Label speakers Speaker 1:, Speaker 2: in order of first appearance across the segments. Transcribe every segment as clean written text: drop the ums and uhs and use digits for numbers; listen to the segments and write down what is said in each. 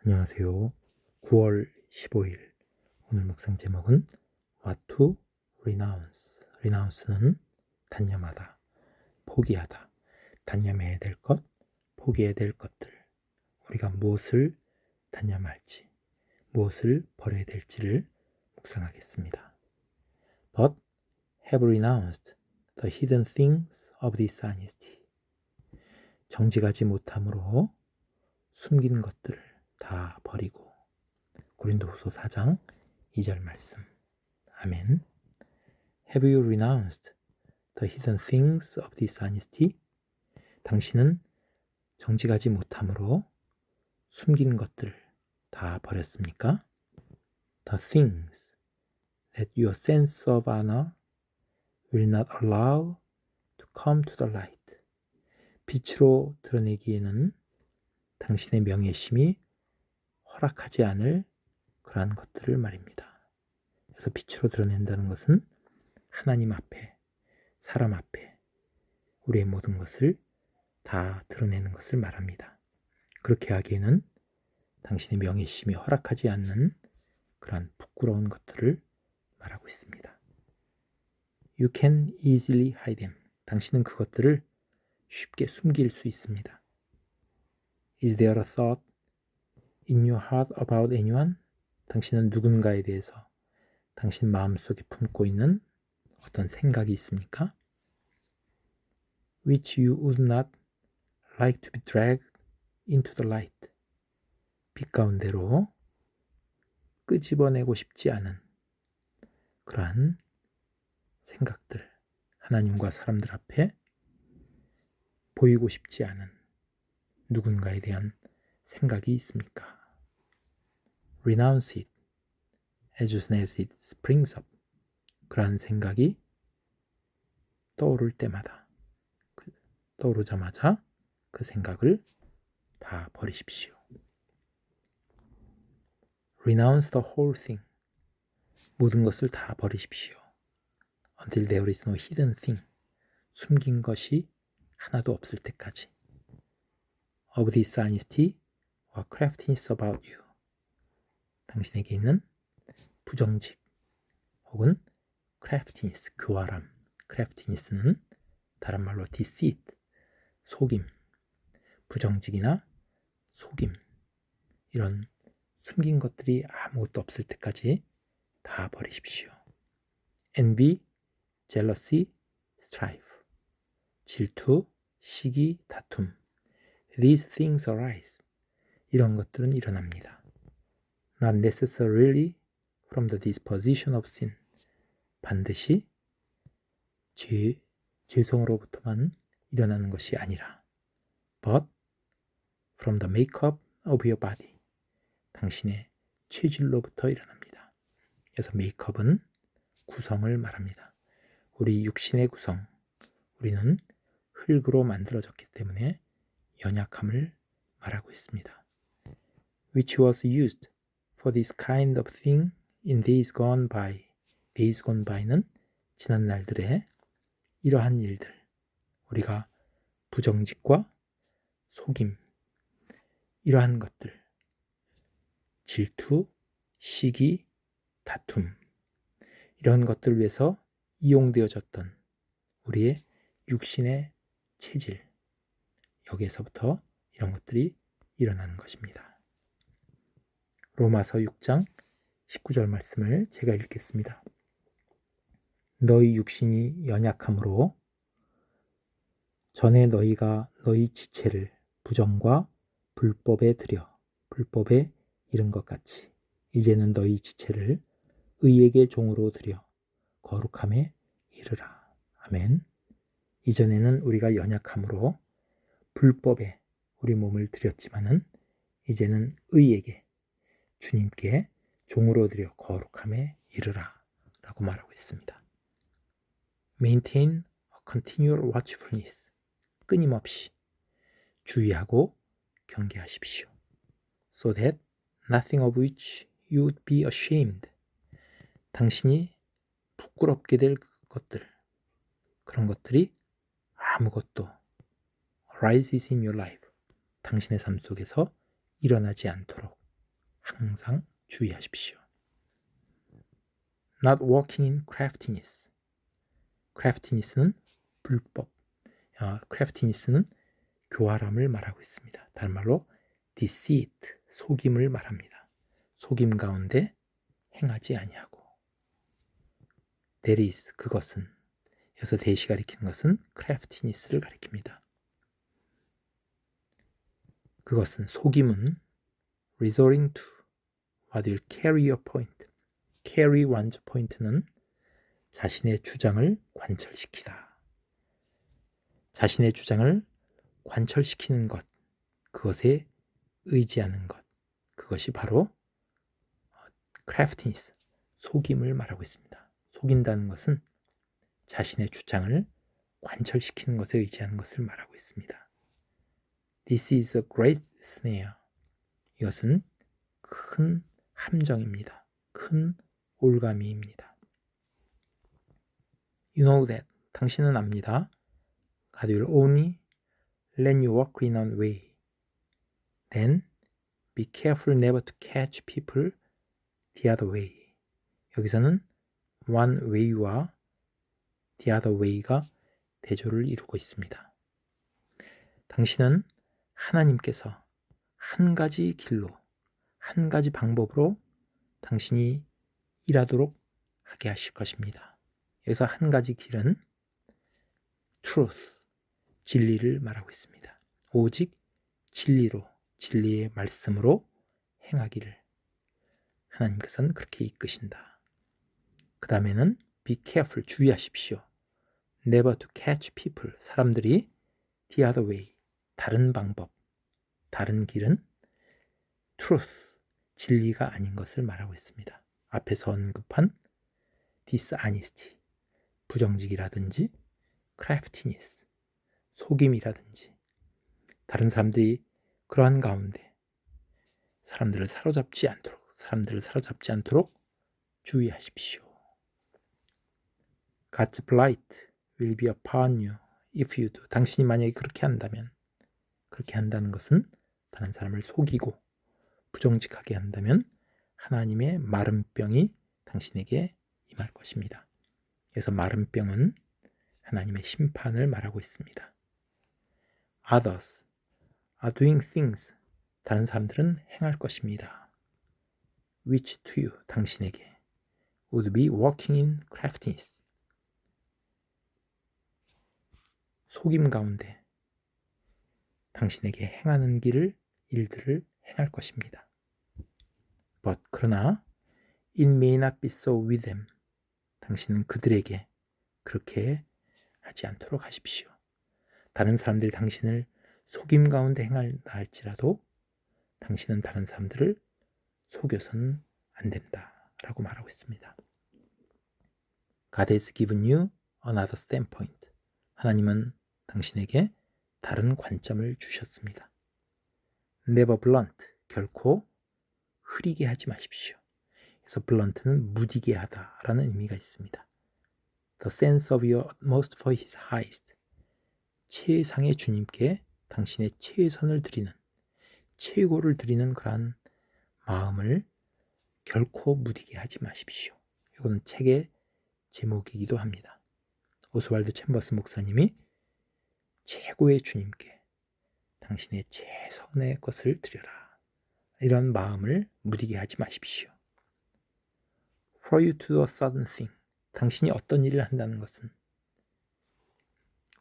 Speaker 1: 안녕하세요. 9월 15일 오늘 묵상 제목은 What to Renounce. Renounce는 단념하다, 포기하다, 단념해야 될 것, 포기해야 될 것들. 우리가 무엇을 단념할지, 무엇을 버려야 될지를 묵상하겠습니다. But have renounced the hidden things of dishonesty. 정직하지 못함으로 숨긴 것들을 다 버리고. 고린도후서 4장 2절 말씀. 아멘. Have you renounced the hidden things of dishonesty? 당신은 정직하지 못함으로 숨긴 것들을 다 버렸습니까? The things that your sense of honor will not allow to come to the light. 빛으로 드러내기에는 당신의 명예심이 허락하지 않을 그러한 것들을 말입니다. 그래서 빛으로 드러낸다는 것은 하나님 앞에, 사람 앞에 우리의 모든 것을 다 드러내는 것을 말합니다. 그렇게 하기에는 당신의 명예심이 허락하지 않는 그러한 부끄러운 것들을 말하고 있습니다. You can easily hide them. 당신은 그것들을 쉽게 숨길 수 있습니다. Is there a thought in your heart about anyone? 당신은 누군가에 대해서 당신 마음속에 품고 있는 어떤 생각이 있습니까? Which you would not like to be dragged into the light. 빛 가운데로 끄집어내고 싶지 않은 그러한 생각들, 하나님과 사람들 앞에 보이고 싶지 않은 누군가에 대한 생각이 있습니까? Renounce it as soon as it springs up. 그러한 생각이 떠오를 때마다, 떠오르자마자 그 생각을 다 버리십시오. Renounce the whole thing. 모든 것을 다 버리십시오. Until there is no hidden thing. 숨긴 것이 하나도 없을 때까지. Of dishonesty or craftiness about you. 당신에게 있는 부정직 혹은 craftiness, 교활함. craftiness는 다른 말로 deceit, 속임, 부정직이나 속임, 이런 숨긴 것들이 아무것도 없을 때까지 다 버리십시오. envy, jealousy, strife. 질투, 시기, 다툼. These things arise. 이런 것들은 일어납니다. Not necessarily from the disposition of sin. 반드시 죄성으로부터만 일어나는 것이 아니라 but from the makeup of your body. 당신의 체질로부터 일어납니다. 그래서 메이크업은 구성을 말합니다. 우리 육신의 구성, 우리는 흙으로 만들어졌기 때문에 연약함을 말하고 있습니다. Which was used for this kind of thing in days gone by. days gone by는 지난 날들의 이러한 일들, 우리가 부정직과 속임, 이러한 것들, 질투, 시기, 다툼, 이런 것들을 위해서 이용되어졌던 우리의 육신의 체질, 여기에서부터 이런 것들이 일어나는 것입니다. 로마서 6장 19절 말씀을 제가 읽겠습니다. 너희 육신이 연약함으로 전에 너희가 너희 지체를 부정과 불법에 들여 불법에 이른 것 같이 이제는 너희 지체를 의에게 종으로 들여 거룩함에 이르라. 아멘. 이전에는 우리가 연약함으로 불법에 우리 몸을 드렸지만은 이제는 의에게, 주님께 종으로 들여 거룩함에 이르라 라고 말하고 있습니다. Maintain a continual watchfulness. 끊임없이 주의하고 경계하십시오. So that nothing of which you would be ashamed. 당신이 부끄럽게 될 것들, 그런 것들이 아무것도 arises in your life. 당신의 삶 속에서 일어나지 않도록 항상 주의하십시오. Not walking in craftiness. craftiness는 불법. craftiness는 교활함을 말하고 있습니다. 다른 말로 deceit, 속임을 말합니다. 속임 가운데 행하지 아니하고. That is, 그것은. 여기서 that이 가리키는 것은 craftiness를 가리킵니다. 그것은, 속임은 resorting to what will carry your point. carry one's point는 자신의 주장을 관철시키다. 자신의 주장을 관철시키는 것, 그것에 의지하는 것, 그것이 바로 craftiness, 속임을 말하고 있습니다. 속인다는 것은 자신의 주장을 관철시키는 것에 의지하는 것을 말하고 있습니다. This is a great snare. 이것은 큰 함정입니다. 큰 올가미입니다. You know that. 당신은 압니다. God will only let you walk in one way. Then be careful never to catch people the other way. 여기서는 one way와 the other way가 대조를 이루고 있습니다. 당신은 하나님께서 한 가지 길로, 한 가지 방법으로 당신이 일하도록 하게 하실 것입니다. 여기서 한 가지 길은 truth, 진리를 말하고 있습니다. 오직 진리로, 진리의 말씀으로 행하기를 하나님께서는 그렇게 이끄신다. 그 다음에는 be careful, 주의하십시오. never to catch people, 사람들이 the other way, 다른 방법, 다른 길은 truth, 진리가 아닌 것을 말하고 있습니다. 앞에서 언급한 dishonesty, 부정직이라든지 craftiness, 속임이라든지 다른 사람들이 그러한 가운데 사람들을 사로잡지 않도록 주의하십시오. God's blight will be upon you if you do. 당신이 만약에 그렇게 한다면, 그렇게 한다는 것은 다른 사람을 속이고 부정직하게 한다면 하나님의 마른 병이 당신에게 임할 것입니다. 그래서 마른 병은 하나님의 심판을 말하고 있습니다. Others are doing things. 다른 사람들은 행할 것입니다. Which to you, 당신에게 would be walking in craftiness. 속임 가운데 당신에게 행하는 일들을 행할 것입니다. But 그러나 it may not be so with them. 당신은 그들에게 그렇게 하지 않도록 하십시오. 다른 사람들이 당신을 속임 가운데 행한다 할지라도 당신은 다른 사람들을 속여서는 안 된다 라고 말하고 있습니다. God has given you another standpoint. 하나님은 당신에게 다른 관점을 주셨습니다. Never blunt, 결코 흐리게 하지 마십시오. 그래서 blunt는 무디게 하다라는 의미가 있습니다. The sense of your utmost for his highest. 최상의 주님께 당신의 최선을 드리는, 최고를 드리는 그러한 마음을 결코 무디게 하지 마십시오. 이거는 책의 제목이기도 합니다. 오스왈드 챔버스 목사님이 최고의 주님께 당신의 최선의 것을 드려라. 이런 마음을 무디게 하지 마십시오. For you to do a certain thing. 당신이 어떤 일을 한다는 것은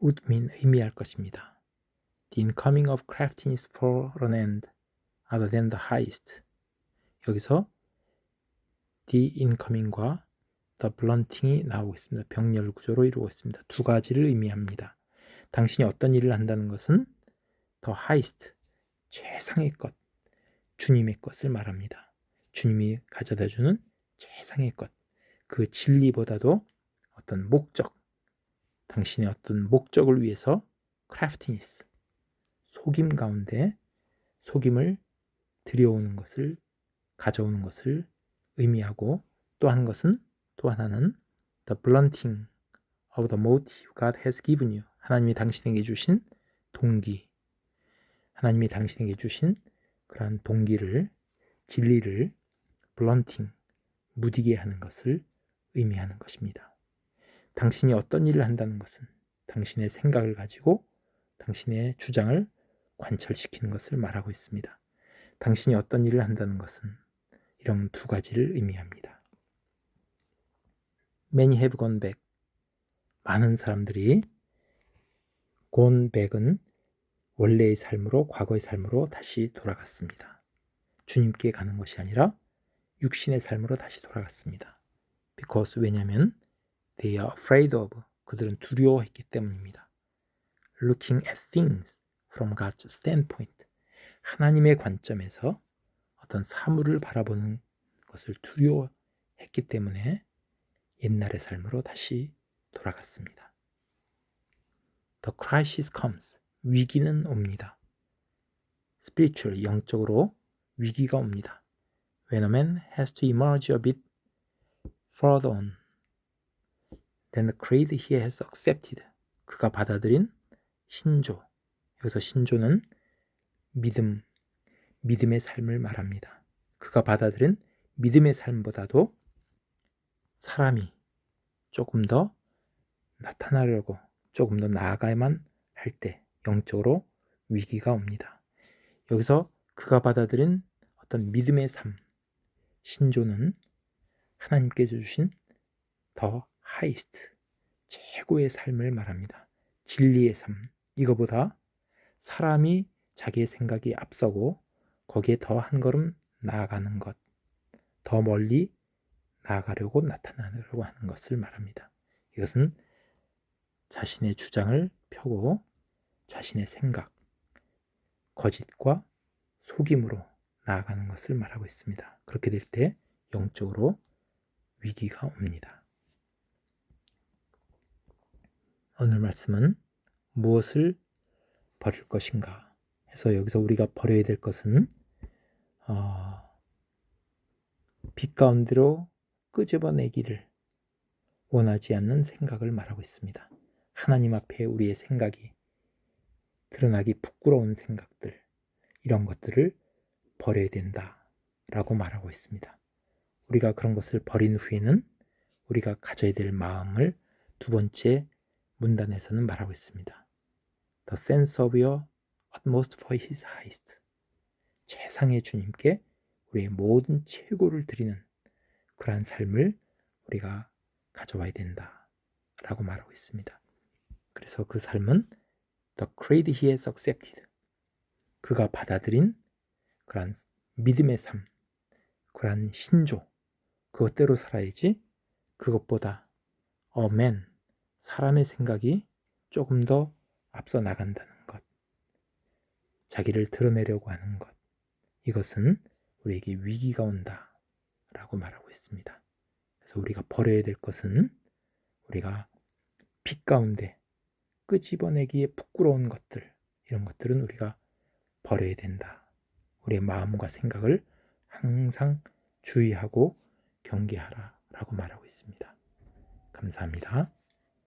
Speaker 1: would mean, 의미할 것입니다. The incoming of craftiness for an end other than the highest. 여기서 the incoming과 the blunting이 나오고 있습니다. 병렬 구조로 이루고 있습니다. 두 가지를 의미합니다. 당신이 어떤 일을 한다는 것은 the highest, 최상의 것, 주님의 것을 말합니다. 주님이 가져다주는 최상의 것, 그 진리보다도 어떤 목적, 당신의 어떤 목적을 위해서 craftiness, 속임 가운데 속임을 들여오는 것을, 가져오는 것을 의미하고, 또 하나는 the blunting of the motive God has given you. 하나님이 당신에게 주신 동기, 하나님이 당신에게 주신 그러한 동기를 진리를 블런팅, 무디게 하는 것을 의미하는 것입니다. 당신이 어떤 일을 한다는 것은 당신의 생각을 가지고 당신의 주장을 관철시키는 것을 말하고 있습니다. 당신이 어떤 일을 한다는 것은 이런 두 가지를 의미합니다. Many have gone back. 많은 사람들이 gone back은 원래의 삶으로, 과거의 삶으로 다시 돌아갔습니다. 주님께 가는 것이 아니라 육신의 삶으로 다시 돌아갔습니다. Because 왜냐하면 they are afraid of, 그들은 두려워했기 때문입니다. Looking at things from God's standpoint, 하나님의 관점에서 어떤 사물을 바라보는 것을 두려워했기 때문에 옛날의 삶으로 다시 돌아갔습니다. The crisis comes, 위기는 옵니다. Spiritually, 영적으로 위기가 옵니다. When a man has to emerge a bit further on than the creed he has accepted, 그가 받아들인 신조, 여기서 신조는 믿음의 삶을 말합니다. 그가 받아들인 믿음의 삶보다도 사람이 조금 더 나타나려고 조금 더 나아가야만 할 때 영적으로 위기가 옵니다. 여기서 그가 받아들인 어떤 믿음의 삶, 신조는 하나님께서 주신 더 하이스트, 최고의 삶을 말합니다. 진리의 삶, 이거보다 사람이 자기의 생각이 앞서고 거기에 더 한 걸음 나아가는 것, 더 멀리 나아가려고 나타나려고 하는 것을 말합니다. 이것은 자신의 주장을 펴고 자신의 생각, 거짓과 속임으로 나아가는 것을 말하고 있습니다. 그렇게 될 때 영적으로 위기가 옵니다. 오늘 말씀은 무엇을 버릴 것인가 해서 여기서 우리가 버려야 될 것은 빛 가운데로 끄집어내기를 원하지 않는 생각을 말하고 있습니다. 하나님 앞에 우리의 생각이 드러나기 부끄러운 생각들, 이런 것들을 버려야 된다라고 말하고 있습니다. 우리가 그런 것을 버린 후에는 우리가 가져야 될 마음을 두 번째 문단에서는 말하고 있습니다. The sense of your utmost for his highest. 최상의 주님께 우리의 모든 최고를 드리는 그러한 삶을 우리가 가져와야 된다라고 말하고 있습니다. 그래서 그 삶은 The creed he has accepted. 그가 받아들인 그러한 믿음의 삶, 그러한 신조, 그것대로 살아야지 그것보다 a man, 사람의 생각이 조금 더 앞서 나간다는 것, 자기를 드러내려고 하는 것, 이것은 우리에게 위기가 온다라고 말하고 있습니다. 그래서 우리가 버려야 될 것은 우리가 빛 가운데 끄집어내기에 부끄러운 것들, 이런 것들은 우리가 버려야 된다. 우리의 마음과 생각을 항상 주의하고 경계하라 라고 말하고 있습니다. 감사합니다.